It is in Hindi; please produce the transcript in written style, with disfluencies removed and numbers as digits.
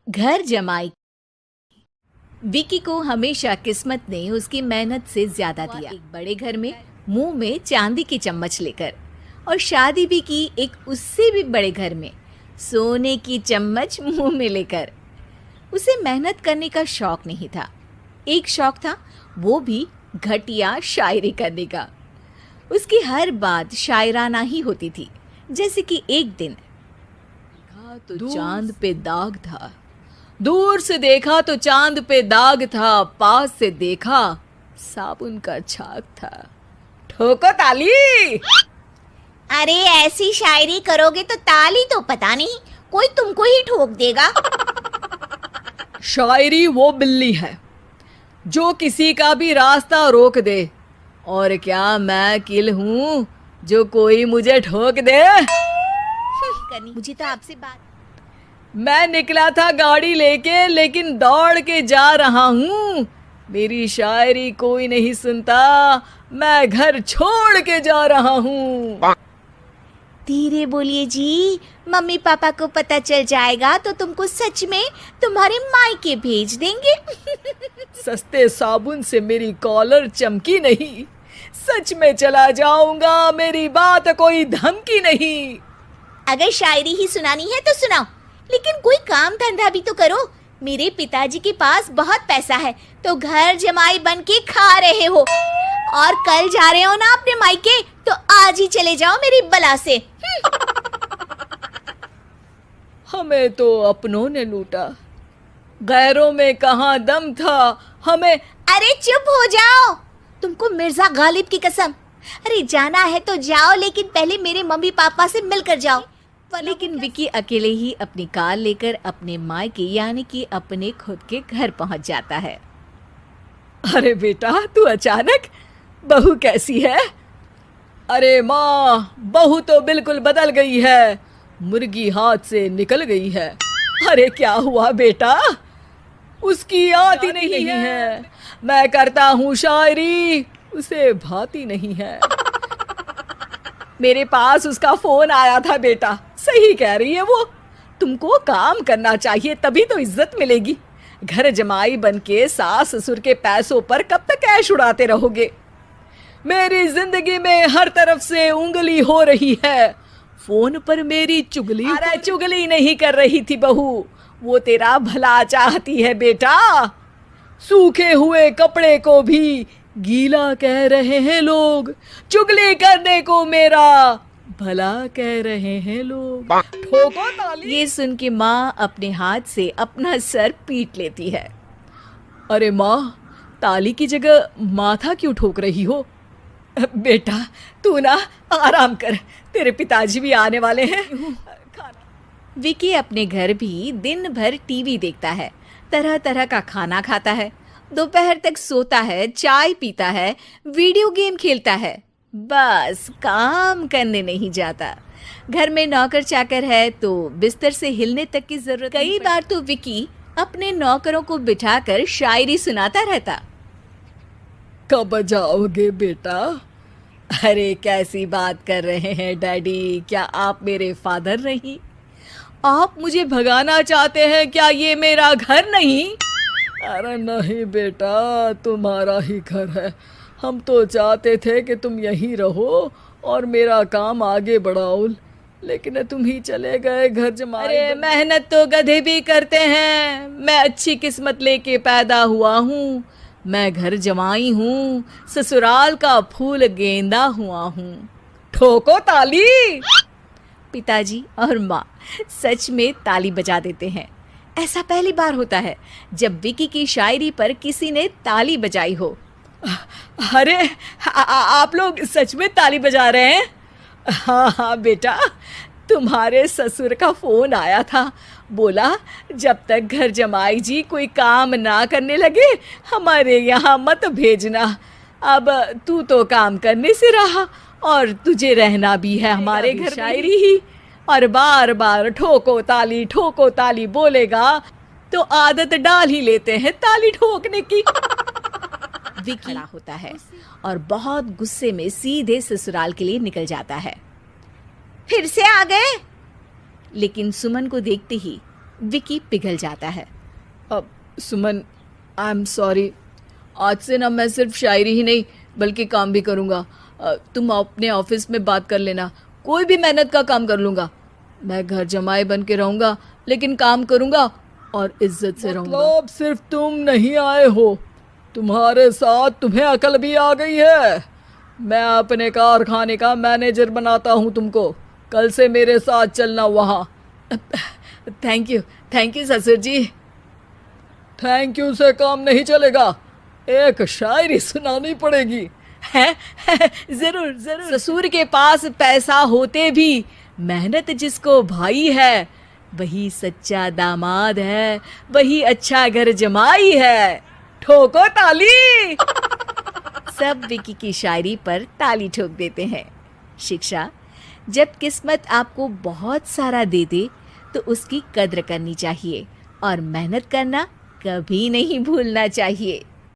घर जमाई। विकी को हमेशा किस्मत ने उसकी मेहनत से ज्यादा दिया। एक बड़े घर में मुंह में चांदी की चम्मच लेकर, और शादी भी की एक उससे भी बड़े घर में सोने की चम्मच मुंह में लेकर। उसे मेहनत करने का शौक नहीं था, एक शौक था, वो भी घटिया शायरी करने का। उसकी हर बात शायराना ही होती थी। जैसे कि एक दिन देखा तो चांद पे दाग था, दूर से देखा तो चांद पे दाग था, पास से देखा साबुन का छाग था। ठोको ताली। अरे ऐसी शायरी करोगे तो ताली तो पता नहीं कोई तुमको ही ठोक देगा। शायरी वो बिल्ली है जो किसी का भी रास्ता रोक दे, और क्या मैं किल हूँ जो कोई मुझे ठोक दे। मुझे तो आपसे बात। मैं निकला था गाड़ी लेके, लेकिन दौड़ के जा रहा हूँ। मेरी शायरी कोई नहीं सुनता, मैं घर छोड़ के जा रहा हूँ। धीरे बोलिए जी, मम्मी पापा को पता चल जाएगा तो तुमको सच में तुम्हारे मायके भेज देंगे। सस्ते साबुन से मेरी कॉलर चमकी नहीं, सच में चला जाऊंगा, मेरी बात कोई धमकी नहीं। अगर शायरी ही सुनानी है तो सुनाओ, लेकिन कोई काम धंधा भी तो करो। मेरे पिताजी के पास बहुत पैसा है तो घर जमाई बन के खा रहे हो, और कल जा रहे हो ना अपने मायके तो आज ही चले जाओ मेरी बला से। हमें तो अपनों ने लूटा, गैरों में कहाँ दम था हमें। अरे चुप हो जाओ, तुमको मिर्जा गालिब की कसम। अरे जाना है तो जाओ, लेकिन पहले मेरे मम्मी पापा से मिलकर जाओ। लेकिन विकी अकेले ही अपनी कार लेकर अपने मायके यानी कि अपने खुद के घर पहुंच जाता है। अरे बेटा, तू अचानक, बहू कैसी है? अरे माँ, बहू तो बिल्कुल बदल गई है, मुर्गी हाथ से निकल गई है। अरे क्या हुआ बेटा? उसकी आती नहीं है। मैं करता हूँ शायरी, उसे भाती नहीं है। मेरे पास उसका फोन आया था बेटा, सही कह रही है वो। तुमको काम करना चाहिए, तभी तो इज्जत मिलेगी। घर जमाई बन के सास ससुर के पैसों पर कब तक ऐश उड़ाते रहोगे? मेरी जिंदगी में हर तरफ से उंगली हो रही है, फोन पर मेरी चुगली। अरे चुगली नहीं कर रही थी बहू, वो तेरा भला चाहती है बेटा। सूखे हुए कपड़े को भी गीला कह रहे हैं लोग, चुगली करने को मेरा भला कह रहे हैं लोग। ठोको ताली। ये सुन के माँ अपने हाथ से अपना सर पीट लेती है। अरे माँ, ताली की जगह माथा क्यों ठोक रही हो? बेटा तू ना आराम कर, तेरे पिताजी भी आने वाले हैं। विकी अपने घर भी दिन भर टीवी देखता है, तरह तरह का खाना खाता है, दोपहर तक सोता है, चाय पीता है, वीडियो गेम खेलता है, बस काम करने नहीं जाता। घर में नौकर चाकर है तो बिस्तर से हिलने तक की जरूरत। कई बार तो विकी अपने नौकरों को बिठाकर शायरी सुनाता रहता। कब जाओगे बेटा? अरे कैसी बात कर रहे हैं डैडी, क्या आप मेरे फादर नहीं? आप मुझे भगाना चाहते हैं क्या? ये मेरा घर नहीं। अरे नहीं बेटा, तुम्हारा ही घर है। हम तो चाहते थे कि तुम यहीं रहो और मेरा काम आगे बढ़ाओ, लेकिन तुम ही चले गए घर जमाई। अरे मेहनत तो गधे भी करते हैं, मैं अच्छी किस्मत लेके पैदा हुआ हूँ। मैं घर जमाई हूँ, ससुराल का फूल गेंदा हुआ हूँ। ठोको ताली। पिताजी और माँ सच में ताली बजा देते हैं। ऐसा पहली बार होता है जब विकी की शायरी पर किसी ने ताली बजाई हो। अरे आप लोग सच में ताली बजा रहे हैं? हाँ हाँ बेटा, तुम्हारे ससुर का फोन आया था, बोला जब तक घर जमाई जी कोई काम ना करने लगे हमारे यहाँ मत भेजना। अब तू तो काम करने से रहा और तुझे रहना भी है हमारे घर। शायरी ही और बार बार ठोको ताली बोलेगा तो आदत डाल ही लेते हैं ताली ठोकने की। विकी खड़ा होता है और बहुत गुस्से में सीधे ससुराल के लिए निकल जाता है। फिर से आ गए? लेकिन सुमन को देखते ही विकी पिघल जाता है। अब सुमन, आई एम सॉरी। आज से ना मैं सिर्फ शायरी ही नहीं बल्कि काम भी करूँगा। तुम अपने ऑफिस में बात कर लेना, कोई भी मेहनत का काम कर लूँगा। मैं घर जमाई बन के रहूँगा लेकिन काम करूँगा और इज्जत से रहूँगा। मतलब सिर्फ तुम नहीं आए हो, तुम्हारे साथ तुम्हें अकल भी आ गई है। मैं अपने कारखाने का मैनेजर बनाता हूँ तुमको। कल से मेरे साथ चलना वहाँ। थैंक यू ससुर जी। थैंक यू से काम नहीं चलेगा, एक शायरी सुनानी पड़ेगी। है जरूर जरूर। ससुर के पास पैसा होते भी मेहनत जिसको भाई है, वही सच्चा दामाद है, वही अच्छा घर जमाई है। ठोको ताली। सब विकी की शायरी पर ताली ठोक देते हैं। शिक्षा, जब किस्मत आपको बहुत सारा दे दे तो उसकी कद्र करनी चाहिए और मेहनत करना कभी नहीं भूलना चाहिए।